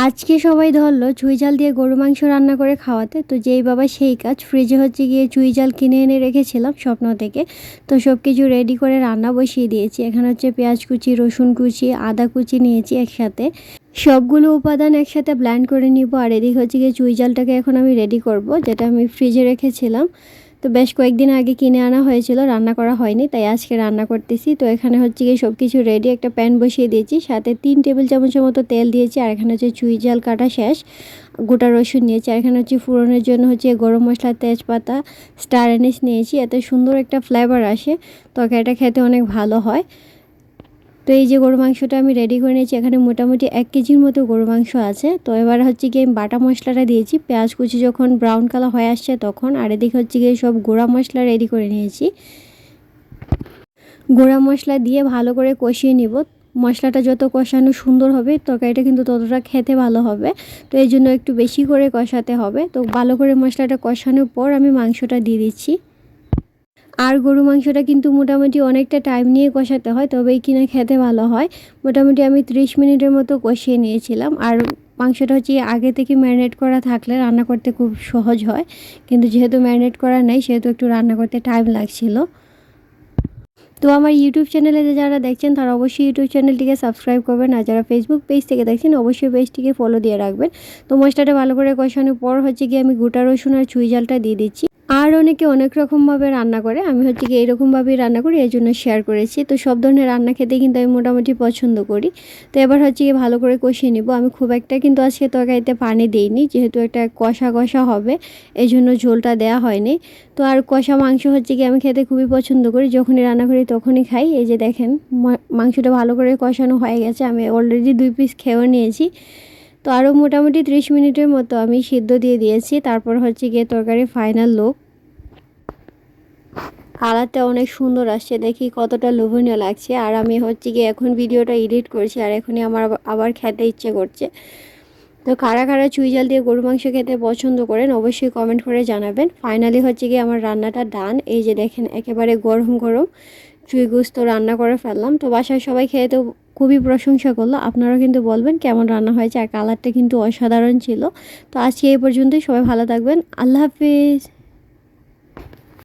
আজকে সবাই ধরলো চুই ঝাল দিয়ে গরু মাংস রান্না করে খাওয়াতে। তো যেই বাবা সেই কাজ, ফ্রিজে গিয়ে চুই ঝাল কিনে এনে রেখেছিলাম স্বপ্ন থেকে। তো সব কিছু রেডি করে রান্না বসিয়ে দিয়েছি। এখানে পেঁয়াজ কুচি, রসুন কুচি, আদা কুচি নিয়েছি একসাথে। সবগুলো উপাদান একসাথে ব্লেন্ড করে নিব। আর এদিকে গিয়ে চুই ঝালটাকে এখন আমি রেডি করব, যেটা আমি ফ্রিজে রেখেছিলাম। তো বেশ কয়েকদিন আগে কিনে আনা হয়েছিল, রান্না করা হয়নি, তাই আজকে রান্না করতেছি। তো এখানে গিয়ে সব কিছু রেডি, একটা প্যান বসিয়ে দিয়েছি, সাথে 3 টেবিল চামচের মতো তেল দিয়েছি। আর এখানে চুই ঝাল কাটা শেষ, গোটা রসুন নিয়েছি। আর এখানে ফোড়নের জন্য গরম মশলা, তেজপাতা, স্টার এনিস নিয়েছি। এতে সুন্দর একটা ফ্লেভার আসে, তরকারিটা খেতে অনেক ভালো হয়। তো এই যে গরু মাংসটা আমি রেডি করে নিয়েছি। এখানে মোটামুটি 1 কেজির মতো গরু মাংস আছে। তো এবার গিয়ে আমি বাটা মশলাটা দিয়েছি, পেঁয়াজ কুচি যখন ব্রাউন কালার হয়ে আসছে তখন। আর এদিকে গিয়ে সব গুঁড়া মশলা রেডি করে নিয়েছি। গুঁড়া মশলা দিয়ে ভালো করে কষিয়ে নিব। মশলাটা যত কষানো সুন্দর হবে, তরকারিটা কিন্তু ততটা খেতে ভালো হবে। তো এই জন্য একটু বেশি করে কষাতে হবে। তো ভালো করে মশলাটা কষানোর পর আমি মাংসটা দিয়ে দিচ্ছি। আর গরু মাংসটা কিন্তু মোটামুটি অনেকটা টাইম নিয়ে কষাতে হয়, তবেই কিনা খেতে ভালো হয়। মোটামুটি আমি 30 মিনিটের মতো কষিয়ে নিয়েছিলাম। আর মাংসটা আগে থেকে ম্যারিনেট করা থাকলে রান্না করতে খুব সহজ হয়, কিন্তু যেহেতু ম্যারিনেট করা নেই সেহেতু একটু রান্না করতে টাইম লাগছিল। তো আমার ইউটিউব চ্যানেলে যারা দেখছেন তারা অবশ্যই ইউটিউব চ্যানেলটিকে সাবস্ক্রাইব করবেন। আর যারা ফেসবুক পেজ থেকে দেখছেন অবশ্যই পেজটিকে ফলো দিয়ে রাখবেন। তো মশলাটা ভালো করে কষানোর পর গিয়ে আমি গোটা রসুন আর চুই ঝালটা দিয়ে দিচ্ছি। আর অনেকে অনেক রকমভাবে রান্না করে, আমি গিয়ে এইরকমভাবেই রান্না করি, এই জন্য শেয়ার করেছি। তো সব ধরনের রান্না খেতে কিন্তু আমি মোটামুটি পছন্দ করি। তো এবার গিয়ে ভালো করে কষিয়ে নিব। আমি খুব একটা কিন্তু আজকে তরকারিতে পানি দিইনি, যেহেতু একটা কষা কষা হবে, এই জন্য ঝোলটা দেওয়া হয়নি। তো আর কষা মাংস গিয়ে আমি খেতে খুবই পছন্দ করি, যখনই রান্না করি তখনই খাই। এই যে দেখেন মাংসটা ভালো করে কষানো হয়ে গেছে, আমি অলরেডি 2 পিস খেয়েও নিয়েছি। তো আরও মোটামুটি 30 মিনিটের মতো আমি সিদ্ধ দিয়ে দিয়েছি। তারপর গিয়ে তরকারি ফাইনাল লুক। কালারটা অনেক সুন্দর আসছে, দেখি কতটা লোভনীয় লাগছে। আর আমি গিয়ে এখন ভিডিওটা এডিট করছি, আর এখনই আমার আবার খেতে ইচ্ছে করছে। তো কারা কারা চুই ঝাল দিয়ে গরু মাংস খেতে পছন্দ করেন অবশ্যই কমেন্ট করে জানাবেন। ফাইনালি গিয়ে আমার রান্নাটা ডান। এই যে দেখেন একেবারে গরম গরম চুই গোস্ত রান্না করে ফেললাম। তো বাসায় সবাই খেয়ে তো খুবই প্রশংসা করলো। আপনারাও কিন্তু বলবেন কেমন রান্না হয়েছে। আর কালারটা কিন্তু অসাধারণ ছিল। তো আজকে এই পর্যন্তই, সবাই ভালো থাকবেন। আল্লাহ হাফিজ।